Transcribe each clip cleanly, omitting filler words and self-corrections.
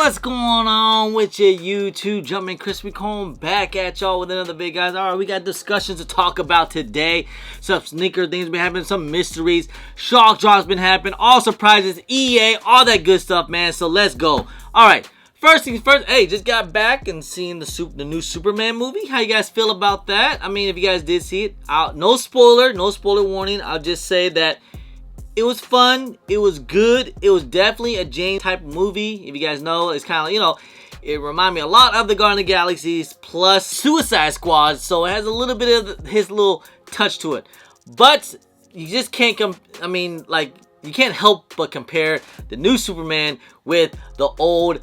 What's going on with your YouTube? Jumping Crispy Cone back at y'all with another video, guys. Alright, we got discussions to talk about today. Some sneaker things been happening, some mysteries, shock drops been happening, all surprises, EA, all that good stuff, man. So let's go. Alright, first things first, hey, just got back and seen the new Superman movie. How you guys feel about that? I mean, if you guys did see it, no spoiler warning. I'll just say that it was fun. It was good. It was definitely a James type movie. If you guys know, it's kind of, it reminded me a lot of the Guardians of the Galaxies plus Suicide Squad. So it has a little bit of his little touch to it. But you just can't you can't help but compare the new Superman with the old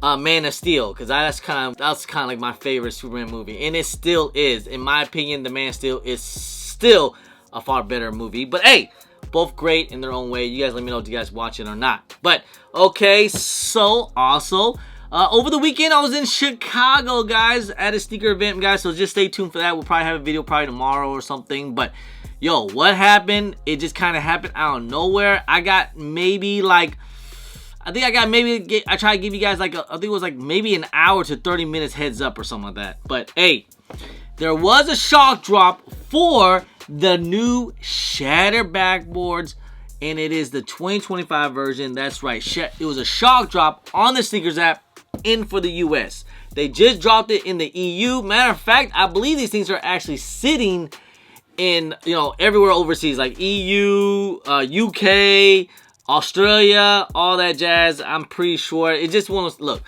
Man of Steel, because that's kind of like my favorite Superman movie, and it still is. In my opinion, the Man of Steel is still a far better movie. But hey, both great in their own way. You guys let me know if you guys watch it or not. But okay, so also over the weekend I was in Chicago, guys, at a sneaker event, guys. So just stay tuned for that. We'll probably have a video probably tomorrow or something. But yo, what happened? It just kind of happened out of nowhere. I got maybe like, I tried to give you guys like I think it was like maybe an hour to 30 minutes heads up or something like that. But hey, there was a shock drop for the new Shattered backboards, and it is the 2025 version. That's right, it was a shock drop on the sneakers app in for the US. They just dropped it in the EU. Matter of fact, I believe these things are actually sitting in everywhere overseas, like EU, UK, Australia, all that jazz. I'm pretty sure it just look.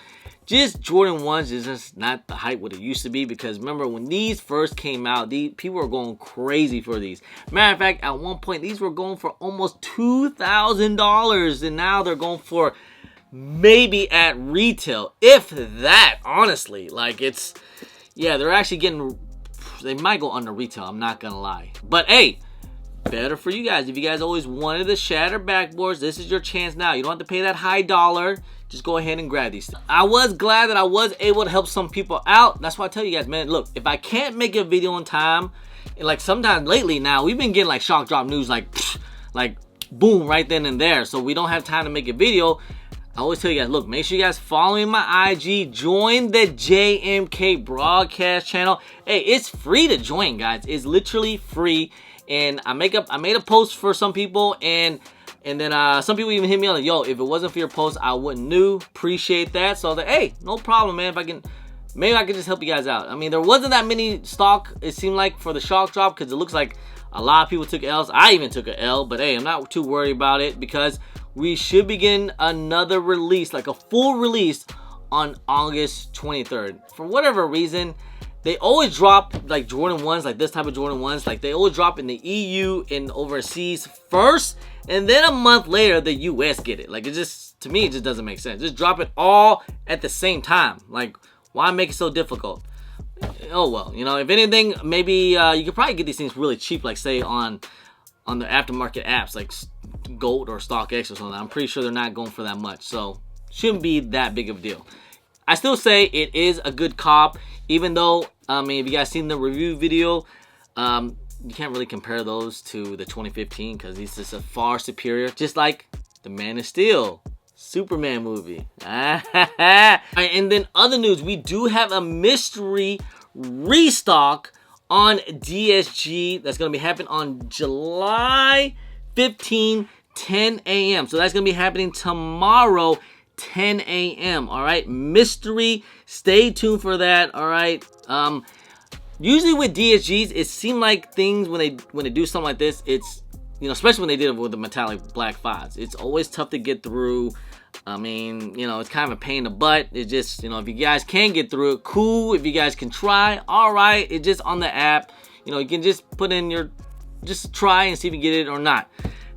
Just Jordan 1s is just not the hype what it used to be, because remember when these first came out, people were going crazy for these. Matter of fact, at one point these were going for almost $2,000, and now they're going for maybe at retail, if that, honestly. Like they're actually getting, they might go under retail, I'm not gonna lie. But hey, better for you guys. If you guys always wanted the Shattered backboards, this is your chance now. You don't have to pay that high dollar. Just go ahead and grab these things. I was glad that I was able to help some people out. That's why I tell you guys, man, look, if I can't make a video on time, and like sometimes lately now, we've been getting like shock drop news, like boom, right then and there. So we don't have time to make a video. I always tell you guys, look, make sure you guys follow me on my IG, join the JMK broadcast channel. Hey, it's free to join, guys. It's literally free. And I made a post for some people, and then some people even hit me on like, yo, if it wasn't for your post, I wouldn't know. Appreciate that. So I was like, hey, no problem, man. Maybe I can just help you guys out. I mean, there wasn't that many stock, it seemed like, for the shock drop, because it looks like a lot of people took L's. I even took an L, but hey, I'm not too worried about it, because we should be getting another release, like a full release, on August 23rd. For whatever reason, they always drop like Jordan 1s, like this type of Jordan 1s, like they always drop in the EU and overseas first, and then a month later the US get it. Like, it just, to me, it just doesn't make sense. Just drop it all at the same time. Like, why make it so difficult? Oh well, if anything, maybe you could probably get these things really cheap, like say on the aftermarket apps like Gold or StockX or something. I'm pretty sure they're not going for that much, so shouldn't be that big of a deal. I still say it is a good cop, even though, I mean, if you guys seen the review video, you can't really compare those to the 2015, because these is a far superior, just like the Man of Steel Superman movie. And then other news, we do have a mystery restock on DSG that's going to be happening on July 15, 10 a.m. So that's going to be happening tomorrow, 10 a.m. all right, mystery. Stay tuned for that. All right. Usually with DSGs, it seemed like things when they do something like this, it's especially when they did it with the metallic black 5s, it's always tough to get through. I mean, it's kind of a pain in the butt. It's just, if you guys can get through it, cool. If you guys can try, all right. It's just on the app. You can just put in just try and see if you get it or not.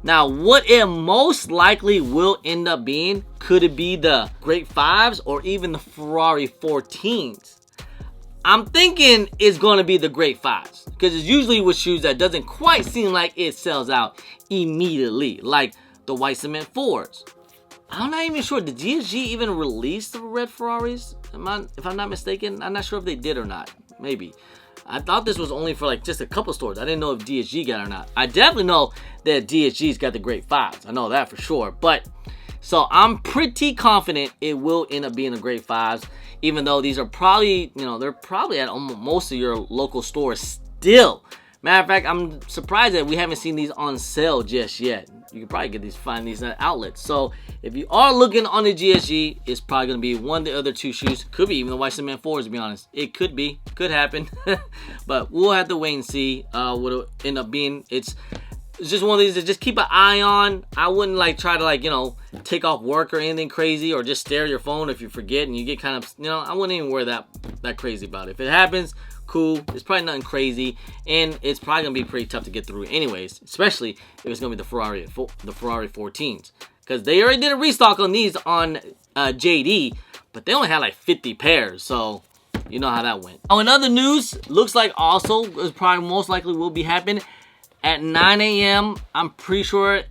Now, what it most likely will end up being, could it be the Great 5s or even the Ferrari 14s? I'm thinking it's going to be the Great 5s, because it's usually with shoes that doesn't quite seem like it sells out immediately, like the white cement 4s. I'm not even sure, did DSG even release the red Ferraris? If I'm not mistaken, I'm not sure if they did or not. Maybe. I thought this was only for like just a couple stores. I didn't know if DSG got it or not. I definitely know that DSG's got the Great 5s. I know that for sure. But So I'm pretty confident it will end up being a grade 5s, even though these are probably, they're probably at almost most of your local stores still. Matter of fact, I'm surprised that we haven't seen these on sale just yet. You can probably find these at outlets. So if you are looking on the GSG, it's probably going to be one of the other 2 shoes. Could be even the White Cement 4s, to be honest. It could be. Could happen. But we'll have to wait and see what it'll end up being. It's just one of these to just keep an eye on. I wouldn't try to take off work or anything crazy, or just stare at your phone if you forget and you get kind of, I wouldn't even worry that crazy about it. If it happens, cool. It's probably nothing crazy, and it's probably gonna be pretty tough to get through anyways, especially if it's gonna be the Ferrari 14s, because they already did a restock on these on JD, but they only had like 50 pairs, so you know how that went. Oh, in other news, looks like also is probably most likely will be happening at 9 a.m. I'm pretty sure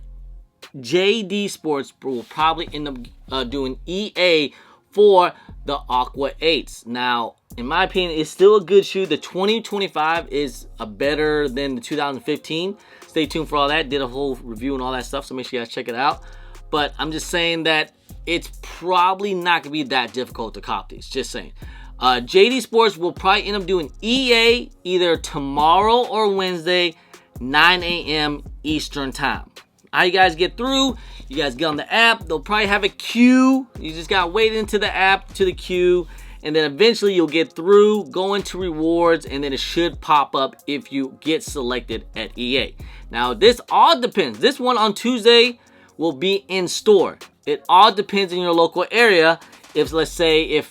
JD Sports will probably end up doing EA for the Aqua 8s. Now, in my opinion, it's still a good shoe. The 2025 is better than the 2015. Stay tuned for all that. Did a whole review and all that stuff, so make sure you guys check it out. But I'm just saying that it's probably not going to be that difficult to cop these. Just saying. JD Sports will probably end up doing EA either tomorrow or Wednesday, 9 a.m. Eastern time. How you guys get through? You guys get on the app. They'll probably have a queue. You just got to wait into the app, to the queue. And then eventually you'll get through, go into rewards, and then it should pop up if you get selected at EA. Now, this all depends. This one on Tuesday will be in store. It all depends in your local area. If, let's say,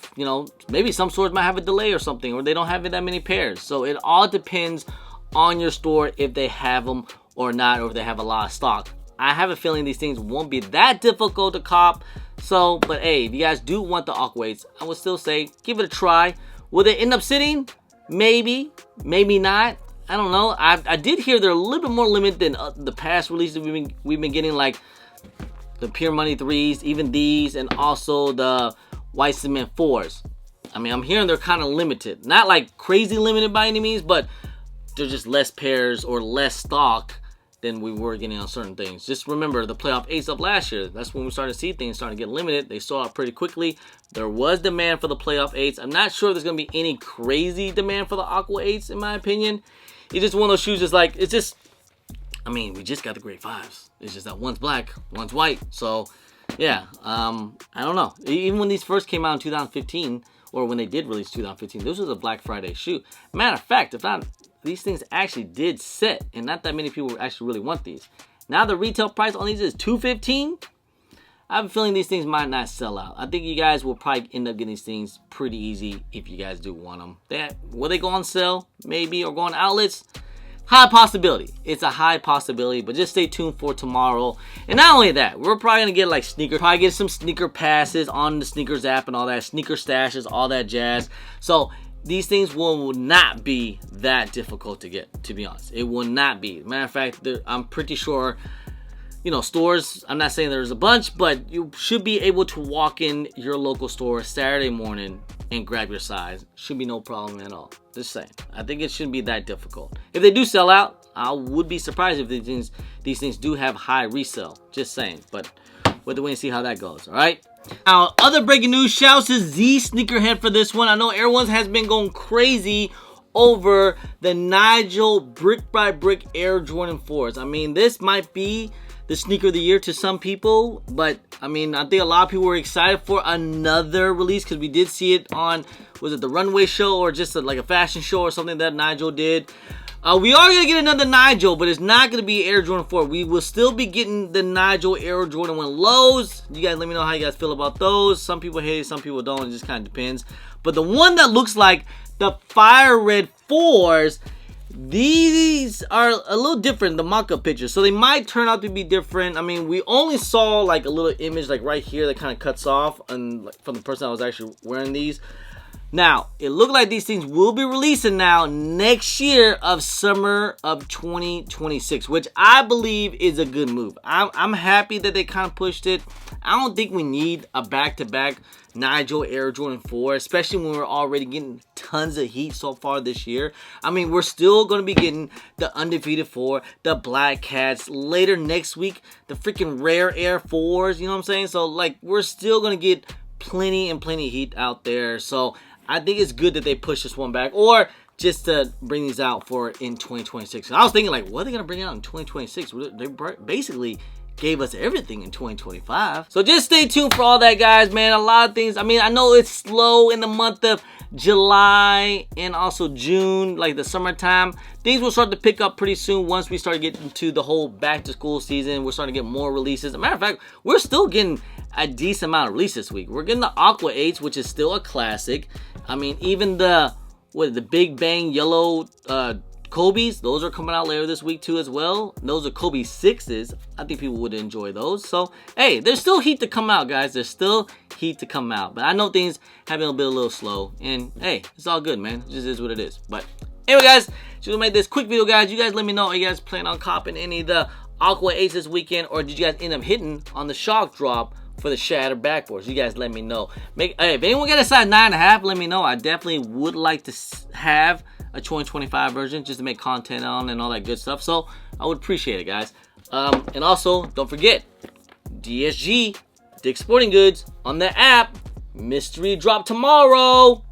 maybe some stores might have a delay or something, or they don't have that many pairs. So it all depends on your store if they have them or not, or if they have a lot of stock. I have a feeling these things won't be that difficult to cop. So, but hey, if you guys do want the Aqua 8s, I would still say give it a try. Will they end up sitting? Maybe, maybe not. I don't know. I did hear they're a little bit more limited than the past releases we've been getting, like the Pure Money 3s, even these, and also the White Cement 4s. I mean, I'm hearing they're kind of limited. Not like crazy limited by any means, but they're just less pairs or less stock than we were getting on certain things. Just remember the playoff 8s of last year. That's when we started to see things starting to get limited. They sold out pretty quickly. There was demand for the playoff 8s. I'm not sure there's going to be any crazy demand for the Aqua 8s, in my opinion. It's just one of those shoes that's like, it's just, I mean, we just got the grade 5s. It's just that one's black, one's white. So, yeah, I don't know. Even when these first came out in 2015, or when they did release 2015, this was a Black Friday shoe. Matter of fact, if not, these things actually did set, and not that many people actually really want these. Now the retail price on these is $215. I have a feeling these things might not sell out. I think you guys will probably end up getting these things pretty easy if you guys do want them. Will they go on sale? Maybe, or go on outlets? High possibility. It's a high possibility, but just stay tuned for tomorrow. And not only that, we're probably gonna get like sneakers. Probably get some sneaker passes on the sneakers app and all that, sneaker stashes, all that jazz. So these things will not be that difficult to get, to be honest. It will not be. Matter of fact, I'm pretty sure, stores, I'm not saying there's a bunch, but you should be able to walk in your local store Saturday morning and grab your size. Should be no problem at all. Just saying. I think it shouldn't be that difficult. If they do sell out, I would be surprised if these things do have high resale. Just saying. But we'll wait and see how that goes, all right? Now, other breaking news, shouts to Z Sneakerhead for this one. I know everyone has been going crazy over the Nigel Brick by Brick Air Jordan 4s. I mean, this might be the sneaker of the year to some people, but I mean, I think a lot of people were excited for another release because we did see it on, was it the runway show or just like a fashion show or something that Nigel did. We are going to get another Nigel, but it's not going to be Air Jordan 4. We will still be getting the Nigel Air Jordan 1 lows. You guys let me know how you guys feel about those. Some people hate it, some people don't. It just kind of depends. But the one that looks like the Fire Red 4s, these are a little different, the mock-up pictures. So they might turn out to be different. I mean, we only saw like a little image like right here that kind of cuts off and from the person that was actually wearing these. Now, it looked like these things will be releasing now next year of summer of 2026, which I believe is a good move. I'm happy that they kind of pushed it. I don't think we need a back-to-back Nigel Air Jordan 4, especially when we're already getting tons of heat so far this year. I mean, we're still going to be getting the Undefeated 4, the Black Cats, later next week, the freaking Rare Air 4s, you know what I'm saying? So, like, we're still going to get plenty and plenty of heat out there. So, I think it's good that they push this one back, or just to bring these out for in 2026. I was thinking, like, what are they going to bring out in 2026? They basically gave us everything in 2025. So just stay tuned for all that, guys, man. A lot of things. I mean, I know it's slow in the month of July and also June, like the summertime. Things will start to pick up pretty soon once we start getting to the whole back-to-school season. We're starting to get more releases. As a matter of fact, we're still getting a decent amount of releases this week. We're getting the Aqua 8s, which is still a classic. I mean, even the Big Bang Yellow Kobe's, those are coming out later this week too as well. Those are Kobe 6s. I think people would enjoy those. So, hey, there's still heat to come out, guys. There's still heat to come out. But I know things have been a little slow. And, hey, it's all good, man. It just is what it is. But, anyway, guys, just gonna make this quick video, guys. You guys let me know. Are you guys planning on copping any of the Aqua 8s this weekend? Or did you guys end up hitting on the shock drop for the shattered backboards? You guys let me know. Hey, if anyone got a size 9.5, let me know. I definitely would like to have a 2025 version just to make content on and all that good stuff. So I would appreciate it, guys. And also, don't forget, DSG, Dick's Sporting Goods, on the app. Mystery drop tomorrow.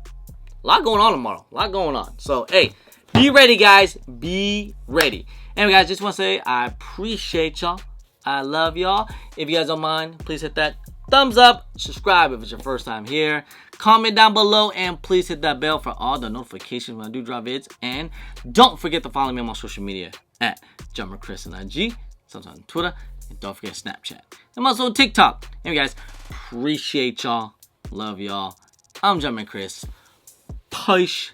A lot going on tomorrow. A lot going on. So, hey, be ready, guys. Be ready. Anyway, guys, just want to say I appreciate y'all. I love y'all. If you guys don't mind, please hit that thumbs up. Subscribe if it's your first time here. Comment down below, and please hit that bell for all the notifications when I do drop vids. And don't forget to follow me on my social media at JumperChris on IG, sometimes on Twitter, and don't forget Snapchat. I'm also on TikTok. Anyway, guys, appreciate y'all. Love y'all. I'm JumperChris. Push.